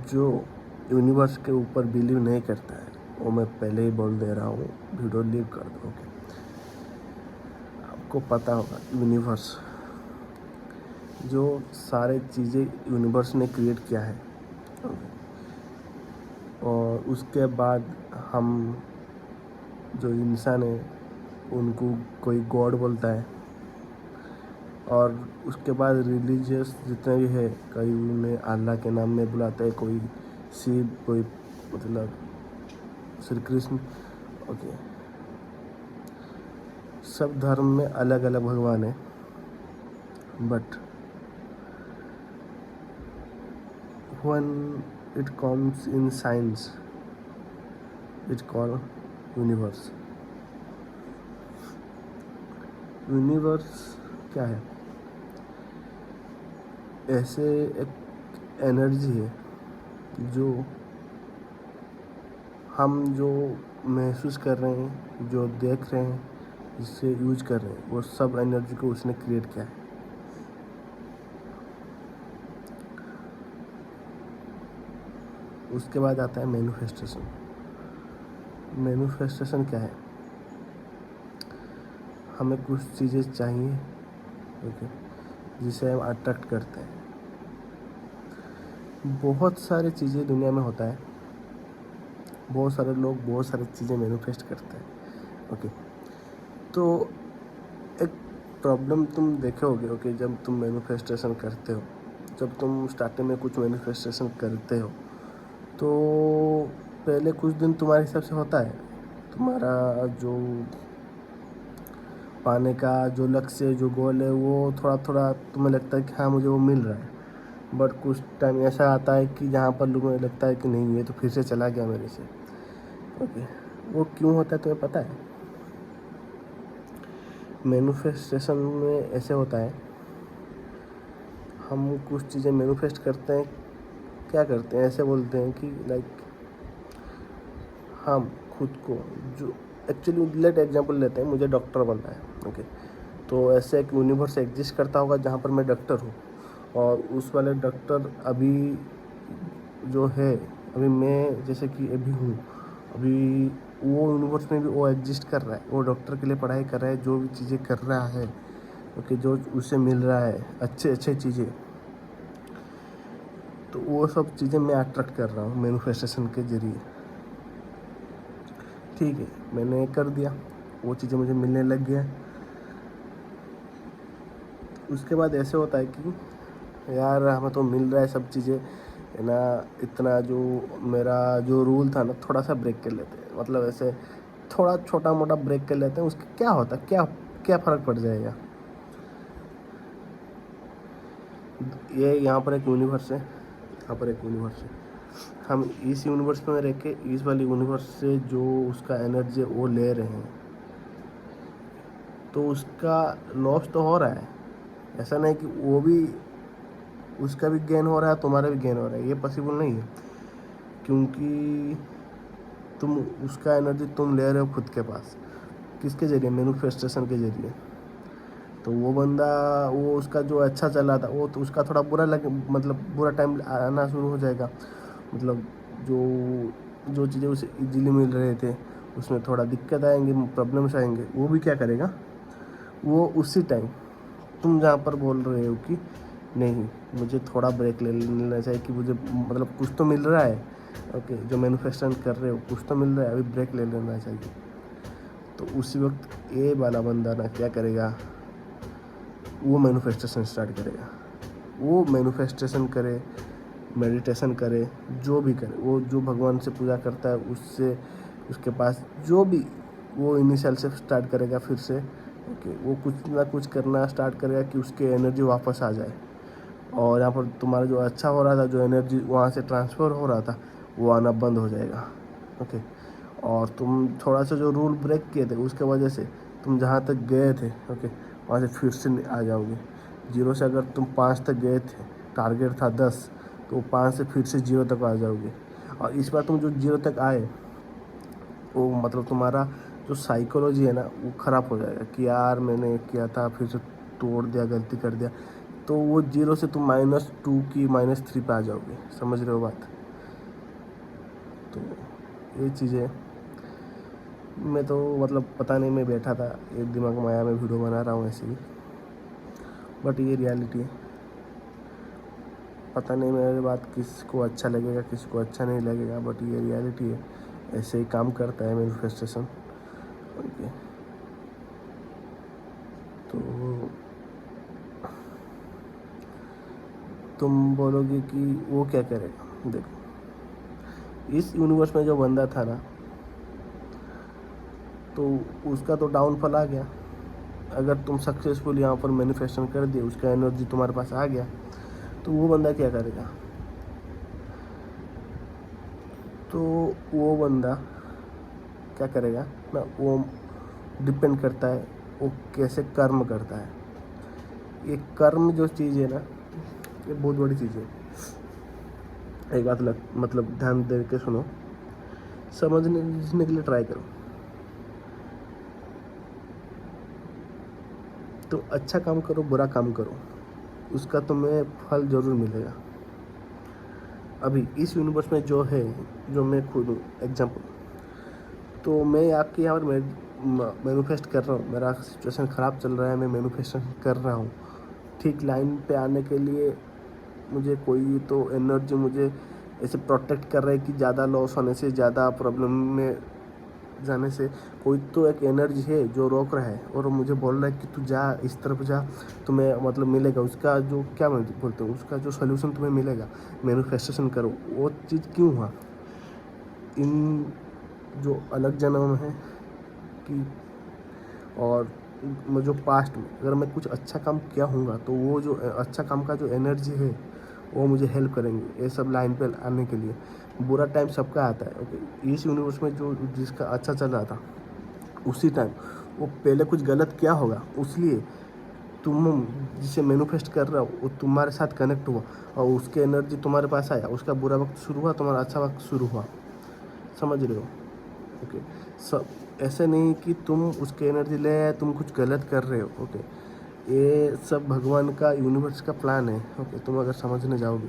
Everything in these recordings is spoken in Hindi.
जो यूनिवर्स के ऊपर बिलीव नहीं करता है वो मैं पहले ही बोल दे रहा हूँ, वीडियो लीव कर दो। ओके, आपको पता होगा यूनिवर्स, जो सारे चीज़ें यूनिवर्स ने क्रिएट किया है, और उसके बाद हम जो इंसान है उनको कोई गॉड बोलता है, और उसके बाद रिलीजियस जितने भी है, कई उन्हें अल्लाह के नाम में बुलाता है, कोई शिव, कोई मतलब श्री कृष्ण। ओके, सब धर्म में अलग अलग भगवान है, but when it comes in science it's called universe। Universe क्या है? ऐसे एक एनर्जी है जो हम जो महसूस कर रहे हैं, जो देख रहे हैं, जिससे यूज कर रहे हैं, वो सब एनर्जी को उसने क्रिएट किया है। उसके बाद आता है मैनिफेस्टेशन। मैनिफेस्टेशन क्या है? हमें कुछ चीज़ें चाहिए, ओके, जिसे हम अट्रैक्ट करते हैं। बहुत सारी चीज़ें दुनिया में होता है, बहुत सारे लोग बहुत सारी चीज़ें मैनिफेस्ट करते हैं। ओके, तो एक प्रॉब्लम तुम देखोगे, ओके, जब तुम मैनिफेस्टेशन करते हो, जब तुम स्टार्टिंग में कुछ मैनिफेस्टेशन करते हो, तो पहले कुछ दिन तुम्हारे हिसाब से होता है, तुम्हारा जो पाने का जो लक्ष्य, जो गोल है, वो थोड़ा थोड़ा तुम्हें लगता है कि हाँ मुझे वो मिल रहा है। बट कुछ टाइम ऐसा आता है कि जहाँ पर लोगों को लगता है कि नहीं, ये तो फिर से चला गया मेरे से। ओके, वो क्यों होता है तुम्हें पता है? मैनिफेस्टेशन में ऐसे होता है, हम कुछ चीज़ें मैनिफेस्ट करते हैं, क्या करते हैं, ऐसे बोलते हैं कि लाइक हम खुद को, जो एक्चुअली लेट एग्जांपल लेते हैं, मुझे डॉक्टर बनना है। ओके, तो ऐसे एक यूनिवर्स एग्जिस्ट करता होगा जहाँ पर मैं डॉक्टर हूँ, और उस वाले डॉक्टर अभी जो है, अभी मैं जैसे कि अभी हूँ, अभी वो यूनिवर्स में भी वो एग्जिस्ट कर रहा है, वो डॉक्टर के लिए पढ़ाई कर रहा है, जो भी चीज़ें कर रहा है, ओके, जो उसे मिल रहा है अच्छे अच्छे चीज़ें, तो वो सब चीज़ें मैं अट्रैक्ट कर रहा हूँ मैनिफेस्टेशन के ज़रिए। ठीक है, मैंने कर दिया, वो चीज़ें मुझे मिलने लग गया। उसके बाद ऐसे होता है कि यार हमें तो मिल रहा है सब चीज़ें, है ना, इतना जो मेरा जो रूल था ना, थोड़ा सा ब्रेक कर लेते हैं, मतलब ऐसे थोड़ा छोटा मोटा ब्रेक कर लेते हैं। उसके क्या होता है, क्या क्या फ़र्क पड़ जाएगा? ये यहाँ पर एक यूनिवर्स है, यहाँ पर एक यूनिवर्स है, हम इस यूनिवर्स में रह के इस वाली यूनिवर्स से जो उसका एनर्जी वो ले रहे हैं, तो उसका लॉस तो हो रहा है। ऐसा नहीं कि वो भी, उसका भी गेन हो रहा है, तुम्हारा भी गेन हो रहा है, ये पॉसिबल नहीं है, क्योंकि तुम उसका एनर्जी तुम ले रहे हो खुद के पास, किसके ज़रिए? मैनिफेस्टेशन के ज़रिए। तो वो बंदा, वो उसका जो अच्छा चला था, वो तो उसका थोड़ा बुरा लगे, मतलब बुरा टाइम आना शुरू हो जाएगा, मतलब जो जो चीज़ें उसे इजीली मिल रहे थे उसमें थोड़ा दिक्कत आएंगे, प्रॉब्लम्स आएंगे। वो भी क्या करेगा, वो उसी टाइम तुम जहाँ पर बोल रहे हो कि नहीं मुझे थोड़ा ब्रेक ले लेना चाहिए, कि मुझे मतलब कुछ तो मिल रहा है, ओके, जो मैनिफेस्टेशन कर रहे हो कुछ तो मिल रहा है, अभी ब्रेक ले लेना चाहिए। तो उसी वक्त ये वाला बंदा ना क्या करेगा, वो मैनिफेस्टेशन स्टार्ट करेगा। वो मैनिफेस्टेशन करे, मेडिटेशन करे, जो भी करे, वो जो भगवान से पूजा करता है उससे, उसके पास जो भी, वो इनिशियल से स्टार्ट करेगा फिर से। ओके, वो कुछ ना कुछ करना स्टार्ट करेगा कि उसकी एनर्जी वापस आ जाए, और यहाँ पर तुम्हारा जो अच्छा हो रहा था, जो एनर्जी वहाँ से ट्रांसफ़र हो रहा था, वो आना बंद हो जाएगा। ओके, और तुम थोड़ा सा जो रूल ब्रेक किए थे उसके वजह से तुम जहाँ तक गए थे, ओके, वहाँ से फिर से आ जाओगे। 0 से अगर तुम 5 तक गए थे, टारगेट था 10, तो 5 से फिर से 0 तक आ जाओगे। और इस बार तुम जो 0 तक आए, वो मतलब तुम्हारा जो साइकोलॉजी है ना, वो ख़राब हो जाएगा कि यार मैंने किया था, फिर से तोड़ दिया, गलती कर दिया। तो वो 0 से तुम -2 की -3 पे आ जाओगे। समझ रहे हो बात? तो ये चीज़ें मैं तो मतलब पता नहीं, मैं बैठा था ये दिमाग में आया, मैं वीडियो बना रहा हूँ ऐसे ही, बट ये रियलिटी है। पता नहीं मेरी बात किसको अच्छा लगेगा, किसको अच्छा नहीं लगेगा, बट ये रियलिटी है। ऐसे ही काम करता है मैनिफेस्टेशन। ओके, तो तुम बोलोगे कि वो क्या करेगा। देखो, इस यूनिवर्स में जो बंदा था ना, तो उसका तो डाउनफॉल आ गया। अगर तुम सक्सेसफुल यहाँ पर मैनिफेस्टेशन कर दिए, उसका एनर्जी तुम्हारे पास आ गया, तो वो बंदा क्या करेगा। तो वो बंदा क्या करेगा ना, वो डिपेंड करता है वो कैसे कर्म करता है। ये कर्म जो चीज़ है ना, ये बहुत बड़ी चीज़ है। एक बात मतलब ध्यान दे के सुनो, समझने के लिए ट्राई करो। तो अच्छा काम करो, बुरा काम करो, उसका तुम्हें फल ज़रूर मिलेगा। अभी इस यूनिवर्स में जो है, जो मैं खुद हूँ एग्जाम्पल, तो मैं आपके यहाँ पर मैनिफेस्ट कर रहा हूँ। मेरा सिचुएशन ख़राब चल रहा है, मैं मैनिफेस्टेशन कर रहा हूँ। ठीक लाइन पे आने के लिए मुझे कोई तो एनर्जी मुझे ऐसे प्रोटेक्ट कर रहा है कि ज़्यादा लॉस होने से, ज़्यादा प्रॉब्लम में जाने से कोई तो एक एनर्जी है जो रोक रहा है, और मुझे बोल रहा है कि तू जा, इस तरफ जा, तुम्हें मतलब मिलेगा। उसका जो क्या बोलते हैं, उसका जो सोल्यूशन तुम्हें मिलेगा। मैनिफेस्टेशन करो। वो चीज़ क्यों हुआ, इन जो अलग जन्म है कि, और जो पास्ट में अगर मैं कुछ अच्छा काम किया हूँगा, तो वो जो अच्छा काम का जो एनर्जी है वो मुझे हेल्प करेंगे ये सब लाइन पे आने के लिए। बुरा टाइम सबका आता है। ओके, इस यूनिवर्स में जो जिसका अच्छा चल रहा था, उसी टाइम वो पहले कुछ गलत किया होगा, इसलिए तुम जिसे मैनिफेस्ट कर रहा हो वो तुम्हारे साथ कनेक्ट हुआ, और उसके एनर्जी तुम्हारे पास आया। उसका बुरा वक्त शुरू हुआ, तुम्हारा अच्छा वक्त शुरू हुआ। समझ रहे हो? ओके, सब ऐसे नहीं कि तुम उसके एनर्जी ले आए, तुम कुछ गलत कर रहे हो। ओके, ये सब भगवान का, यूनिवर्स का प्लान है। ओके, तुम अगर समझने जाओगे,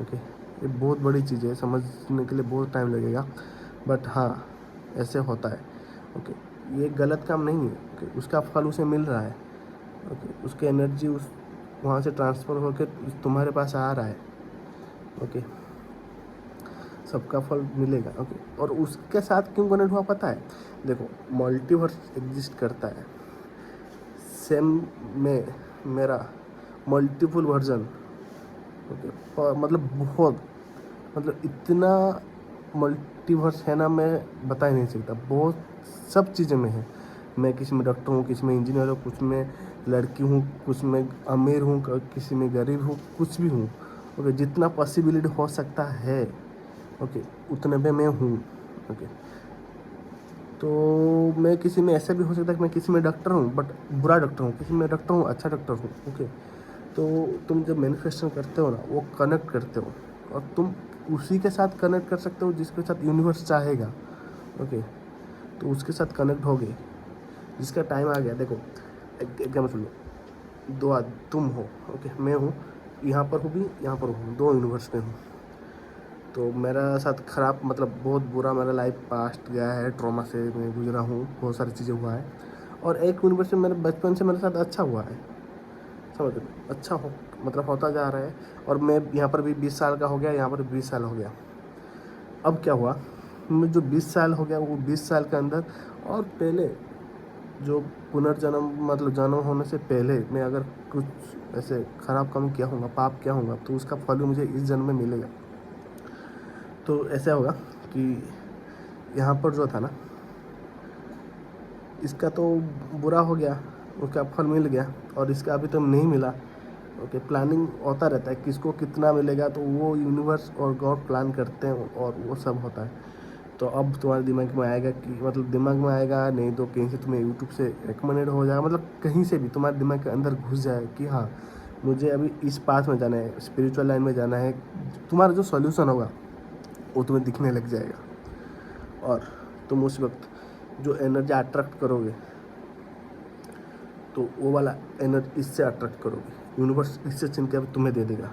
ओके, ये बहुत बड़ी चीज़ है, समझने के लिए बहुत टाइम लगेगा, बट हाँ ऐसे होता है। ओके, ये गलत काम नहीं है। ओके, उसका फल उसे मिल रहा है। ओके, उसकी एनर्जी उस वहाँ से ट्रांसफ़र होकर तुम्हारे पास आ रहा है। ओके, सबका फल मिलेगा। ओके, और उसके साथ क्यों कनेक्ट हुआ पता है? देखो, मल्टीवर्स एग्जिस्ट करता है, सेम में मेरा मल्टीपल वर्जन। ओके, मतलब बहुत, मतलब इतना मल्टीवर्स है ना, मैं बता ही नहीं सकता। बहुत सब चीज़ें में है। मैं किसी में डॉक्टर हूँ, किसी में इंजीनियर हूँ, कुछ में लड़की हूँ, कुछ में अमीर हूँ, किसी में गरीब हूँ, कुछ भी हूँ। ओके, जितना पॉसिबिलिटी हो सकता है, ओके, उतने में मैं हूँ। ओके, तो मैं किसी में ऐसा भी हो सकता है कि मैं किसी में डॉक्टर हूँ बट बुरा डॉक्टर हूँ, किसी में डॉक्टर हूँ अच्छा डॉक्टर हूँ। ओके, तो तुम जब मैनिफेस्टेशन करते हो ना, वो कनेक्ट करते हो, और तुम उसी के साथ कनेक्ट कर सकते हो जिसके साथ यूनिवर्स चाहेगा। ओके, तो उसके साथ कनेक्ट हो गए, जिसका टाइम आ गया। देखो, एग्जाम्पल सुन लो, तुम हो, ओके, मैं हूँ, यहाँ पर हूँ भी, यहाँ पर हूँ, दो यूनिवर्स में हूँ। तो मेरा साथ ख़राब, मतलब बहुत बुरा मेरा लाइफ पास्ट गया है, ट्रॉमा से मैं गुजरा हूँ, बहुत सारी चीज़ें हुआ है। और एक यूनिवर्स में मेरे बचपन से मेरे साथ अच्छा हुआ है। समझ लो, अच्छा हो मतलब होता जा रहा है, और मैं यहाँ पर भी 20 साल का हो गया, यहाँ पर 20 साल हो गया। अब क्या हुआ, मैं जो 20 साल हो गया, वो 20 साल के अंदर और पहले जो पुनर्जन्म, मतलब जन्म होने से पहले मैं अगर कुछ ऐसे ख़राब काम किया होगा, पाप किया होगा, तो उसका फल भी मुझे इस जन्म में मिलेगा। तो ऐसा होगा कि यहाँ पर जो था ना, इसका तो बुरा हो गया, उसका फल मिल गया, और इसका अभी तो नहीं मिला। ओके, प्लानिंग होता रहता है, किसको कितना मिलेगा, तो वो यूनिवर्स और गॉड प्लान करते हैं, और वो सब होता है। तो अब तुम्हारे दिमाग में आएगा कि, मतलब दिमाग में आएगा नहीं तो कहीं से तुम्हें यूट्यूब से रिकमेंडेड हो जाएगा, मतलब कहीं से भी तुम्हारे दिमाग के अंदर घुस जाए कि हाँ मुझे अभी इस पाथ में जाना है, स्पिरिचुअल लाइन में जाना है। तुम्हारा जो सॉल्यूशन होगा वो तुम्हें दिखने लग जाएगा, और तुम उस वक्त जो एनर्जी अट्रैक्ट करोगे, तो वो वाला एनर्जी इससे अट्रैक्ट करोगे, यूनिवर्स इससे छीन के तुम्हें दे देगा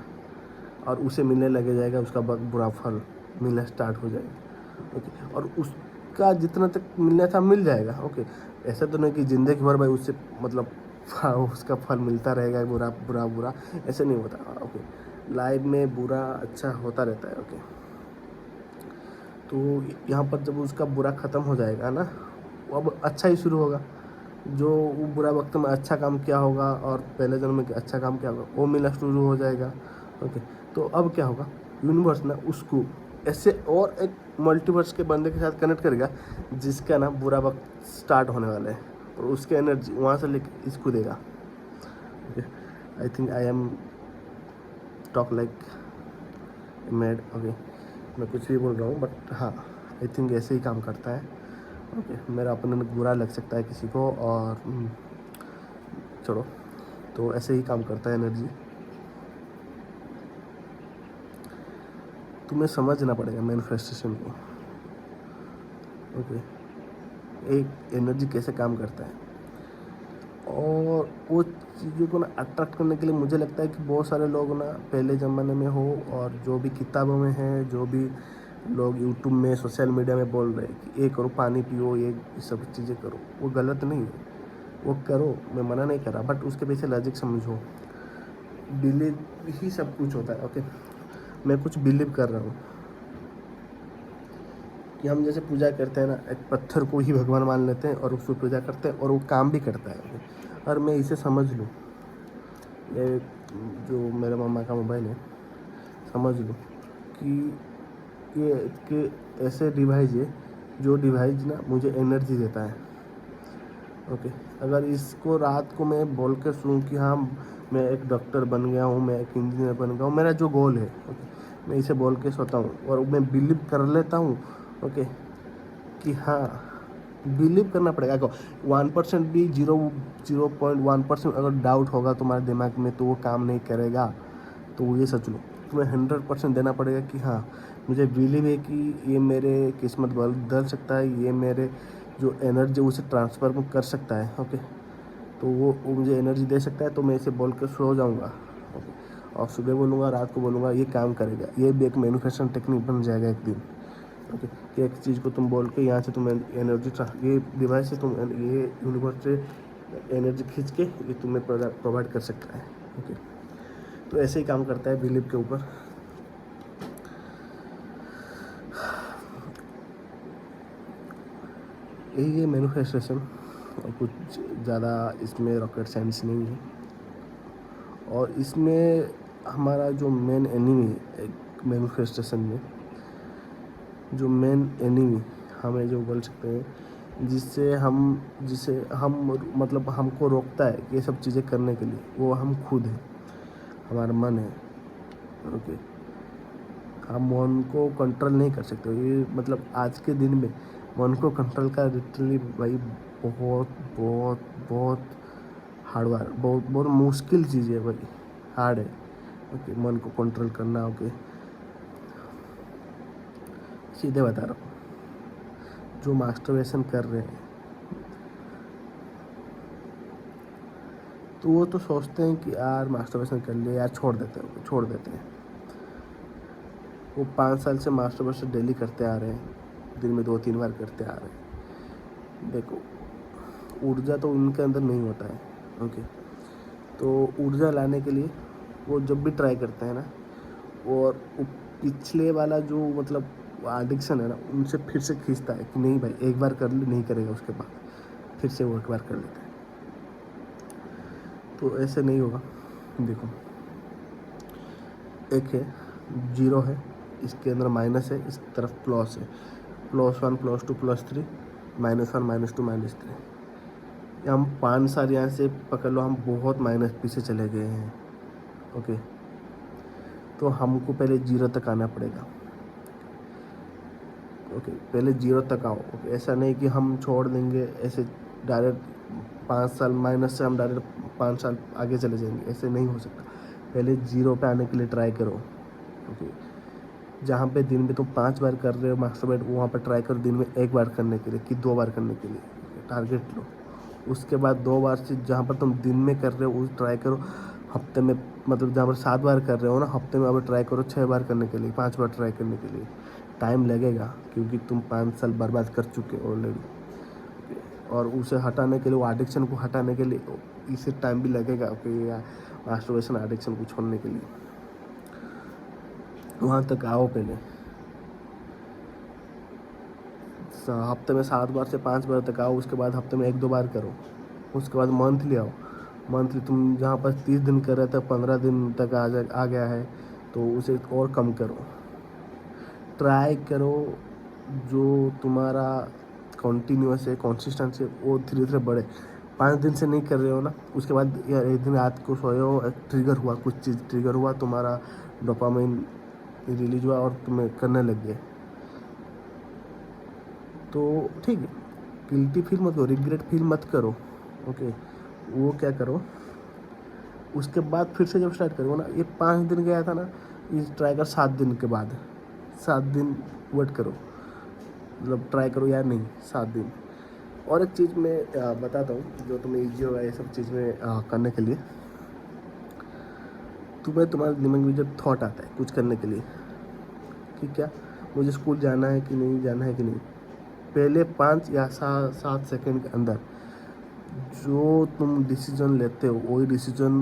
और उसे मिलने लगे जाएगा, उसका बुरा फल मिलना स्टार्ट हो जाएगा। ओके, और उसका जितना तक मिलना था मिल जाएगा। ओके, ऐसा तो नहीं कि ज़िंदगी भर भाई उससे मतलब उसका फल मिलता रहेगा, बुरा बुरा बुरा, ऐसे नहीं होता। ओके, लाइफ में बुरा अच्छा होता रहता है। ओके, तो यहाँ पर जब उसका बुरा ख़त्म हो जाएगा ना, वो अब अच्छा ही शुरू होगा। जो वो बुरा वक्त में अच्छा काम किया होगा और पहले जन्म में अच्छा काम किया होगा वो मिलना शुरू हो जाएगा। ओके, तो अब क्या होगा, यूनिवर्स ना उसको ऐसे और एक मल्टीवर्स के बंदे के साथ कनेक्ट करेगा जिसका ना बुरा वक्त स्टार्ट होने वाला है, और उसके एनर्जी वहाँ से लेकर इसको देगा। Okay, I think I am talk like made. Okay, मैं कुछ भी बोल रहा हूँ बट हाँ, आई थिंक ऐसे ही काम करता है। ओके, मेरा ओपिनियन बुरा लग सकता है किसी को, और छोड़ो, तो ऐसे ही काम करता है एनर्जी। तुम्हें समझना पड़ेगा मैनिफेस्टेशन को। ओके, एक एनर्जी कैसे काम करता है, और वो चीज़ों को ना अट्रैक्ट करने के लिए मुझे लगता है कि बहुत सारे लोग ना पहले ज़माने में हो, और जो भी किताबों में है, जो भी लोग यूट्यूब में सोशल मीडिया में बोल रहे हैं कि ये करो, पानी पियो, ये सब चीज़ें करो, वो गलत नहीं है, वो करो, मैं मना नहीं कर रहा, बट उसके पीछे लॉजिक समझो। बिलीव ही सब कुछ होता है। ओके, मैं कुछ बिलीव कर रहा हूँ कि हम जैसे पूजा करते हैं ना, एक पत्थर को ही भगवान मान लेते हैं और उसको पूजा करते हैं और वो काम भी करता है। और मैं इसे समझ लूँ, ये जो मेरे मामा का मोबाइल है, समझ लूँ कि ये कि ऐसे डिवाइस है जो डिवाइस ना मुझे एनर्जी देता है। ओके, अगर इसको रात को मैं बोल के सूँ कि हाँ मैं एक डॉक्टर बन गया हूँ, मैं एक इंजीनियर बन गया हूँ, मेरा जो गोल है, ओके, मैं इसे बोल के सोता हूँ और मैं बिलीव कर लेता हूँ। ओके, कि हाँ, बिलीव करना पड़ेगा। 1% भी 0.1% अगर डाउट होगा तुम्हारे दिमाग में तो वो काम नहीं करेगा। तो ये सोच लो, तुम्हें 100% देना पड़ेगा कि हाँ मुझे बिलीव है कि ये मेरे किस्मत बदल सकता है, ये मेरे जो एनर्जी उसे ट्रांसफ़र कर सकता है। ओके, तो वो मुझे एनर्जी दे सकता है, तो मैं इसे बोल कर सो जाऊँगा। ओके, और सुबह बोलूँगा, रात को बोलूँगा, ये काम करेगा। ये भी एक मैनिफेस्टेशन टेक्निक बन जाएगा एक दिन। ओके, कि एक चीज़ को तुम बोल के यहाँ से तुम एनर्जी ये डिवाइस से तुम ये यूनिवर्स से एनर्जी खींच के ये तुम्हें प्रोवाइड कर सकता है। ओके, तो ऐसे ही काम करता है बिलीव के ऊपर। यही है मैनिफेस्टेशन, और कुछ ज़्यादा इसमें रॉकेट साइंस नहीं है। और इसमें हमारा जो मेन एनिमी है एक मैनिफेस्टेशन में, जो मेन एनिमी हमें जो बोल सकते हैं, जिसे हम मतलब हमको रोकता है ये सब चीज़ें करने के लिए, वो हम खुद हैं, हमारा मन है। ओके, हम मन को कंट्रोल नहीं कर सकते। ये मतलब आज के दिन में मन को कंट्रोल का लिटरली भाई बहुत बहुत बहुत हार्ड वर्क, बहुत बहुत मुश्किल चीज़ है भाई, हार्ड है। ओके, मन को कंट्रोल करना। ओके, सीधे बता रहा हूँ, जो मास्टरबेशन कर रहे हैं तो वो तो सोचते हैं कि यार मास्टरबेशन कर लिया यार, छोड़ देते हैं। वो 5 साल से मास्टरबेशन डेली करते आ रहे हैं, दिन में 2-3 बार करते आ रहे हैं। देखो, ऊर्जा तो उनके अंदर नहीं होता है। ओके, तो ऊर्जा लाने के लिए वो जब भी ट्राई करते हैं ना, और वो पिछले वाला जो मतलब एडिक्शन है ना, उनसे फिर से खींचता है कि नहीं भाई एक बार कर ले, नहीं करेगा उसके बाद फिर से वो एक बार कर लेता है। तो ऐसे नहीं होगा। देखो, एक है, 0 है, इसके अंदर माइनस है, इस तरफ प्लस है, +1 +2 +3, -1 -2 -3। हम 5 साल यहाँ से पकड़ लो, हम बहुत माइनस पीछे चले गए हैं। ओके, तो हमको पहले 0 तक आना पड़ेगा। ओके, पहले 0 तक आओ। ओके, ऐसा नहीं कि हम छोड़ देंगे ऐसे डायरेक्ट 5 साल माइनस से हम डायरेक्ट 5 साल आगे चले जाएंगे, ऐसे नहीं हो सकता। पहले 0 पे आने के लिए ट्राई करो। ओके, जहाँ पे दिन में तुम 5 बार कर रहे हो मास्टरबेट, वहाँ पर ट्राई करो दिन में 1 बार करने के लिए कि 2 बार करने के लिए। टारगेट लो, उसके बाद 2 बार से जहाँ पर तुम दिन में कर रहे हो उस ट्राई करो हफ्ते में, मतलब जहाँ पर 7 बार कर रहे हो ना हफ्ते में अब ट्राई करो 6 बार करने के लिए, 5 बार ट्राई करने के लिए। टाइम लगेगा क्योंकि तुम 5 साल बर्बाद कर चुके हो ऑलरेडी, और उसे हटाने के लिए, वो एडिक्शन को हटाने के लिए इसे टाइम भी लगेगा कि मास्टरबेशन एडिक्शन को छोड़ने के लिए। वहाँ तक आओ पहले, हफ्ते में 7 बार से 5 बार तक आओ, उसके बाद हफ्ते में 1-2 बार करो, उसके बाद मंथली आओ। मंथली तुम जहाँ पर 30 दिन कर रहे थे 15 दिन तक आ गया है तो उसे और कम करो। ट्राई करो जो तुम्हारा कंटिन्यूअस है, कंसिस्टेंसी है, वो धीरे धीरे बढ़े। 5 दिन से नहीं कर रहे हो ना, उसके बाद यार एक दिन रात को सोए हो, ट्रिगर हुआ, कुछ चीज़ ट्रिगर हुआ, तुम्हारा डोपामाइन रिलीज हुआ और तुम्हें करने लग गए, तो ठीक है, गिल्टी फील मत करो, रिग्रेट फील मत करो। ओके, वो क्या करो, उसके बाद फिर से जब स्टार्ट करो ना, ये 5 दिन गया था ना, इस ट्राई कर 7 दिन के बाद, 7 दिन वेट करो, मतलब ट्राई करो यार, नहीं 7 दिन। और एक चीज़ मैं बताता हूँ जो तुम्हें ईजी होगा ये सब चीज़ में करने के लिए। तुम्हारे दिमाग में जब थॉट आता है कुछ करने के लिए कि क्या मुझे स्कूल जाना है कि नहीं जाना है कि नहीं, पहले 5 या 7 सेकंड के अंदर जो तुम डिसीजन लेते हो वही डिसीजन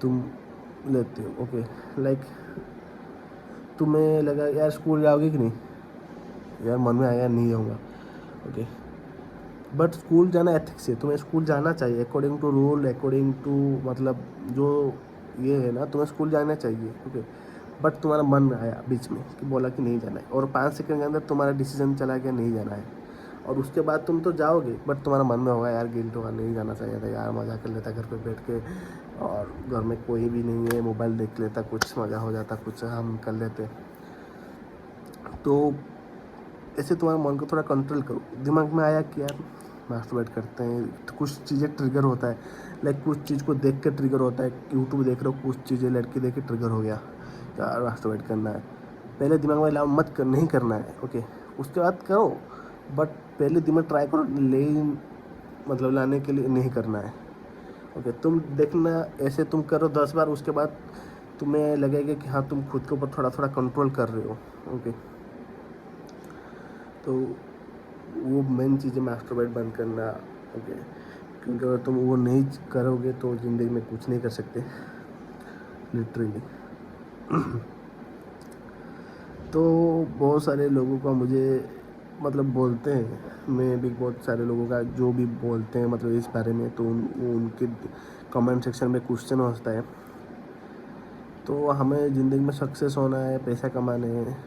तुम लेते हो। ओके, लाइक तुम्हें लगा यार स्कूल जाओगे कि नहीं, यार मन में आया नहीं जाऊँगा, ओके, बट स्कूल जाना एथिक्स है, तुम्हें स्कूल जाना चाहिए according to rule, according to मतलब जो ये है ना, तुम्हें स्कूल जाना चाहिए। ओके, बट तुम्हारा मन आया बीच में कि बोला कि नहीं जाना है, और 5 सेकंड के अंदर तुम्हारा डिसीजन चला गया नहीं जाना है, और उसके बाद तुम तो जाओगे बट तुम्हारा मन में होगा यार गिल्ट होगा, नहीं जाना चाहिए था यार, मज़ा कर लेता घर पे बैठ के, और घर में कोई भी नहीं है, मोबाइल देख लेता, कुछ मज़ा हो जाता, कुछ हम कर लेते। तो ऐसे तुम्हारे मन को थोड़ा कंट्रोल करो। दिमाग में आया कि यार मास्टरबेट करते हैं, तो कुछ चीज़ें ट्रिगर होता है, लाइक कुछ चीज़ को देख के ट्रिगर होता है, यूट्यूब देख रहे हो, कुछ चीज़ें लड़की देख के ट्रिगर हो गया यार मास्टरबेट करना है, पहले दिमाग में लाओ मत कर, नहीं करना है। ओके, उसके बाद करो, बट पहले दिमाग ट्राई करो ले, मतलब लाने के लिए नहीं करना है। ओके, तुम देखना ऐसे तुम करो 10 बार, उसके बाद तुम्हें लगेगा कि हाँ तुम खुद के ऊपर थोड़ा थोड़ा कंट्रोल कर रहे हो। ओके, तो वो मेन चीज़ है मास्टरबेट बंद करना। ओके, क्योंकि अगर तुम वो नहीं करोगे तो ज़िंदगी में कुछ नहीं कर सकते लिटरली। तो बहुत सारे लोगों का मुझे मतलब बोलते हैं, मैं भी बहुत सारे लोगों का जो भी बोलते हैं मतलब इस बारे में, तो उनके कमेंट सेक्शन में क्वेश्चन होता है। तो हमें ज़िंदगी में सक्सेस होना है, पैसा कमाने हैं,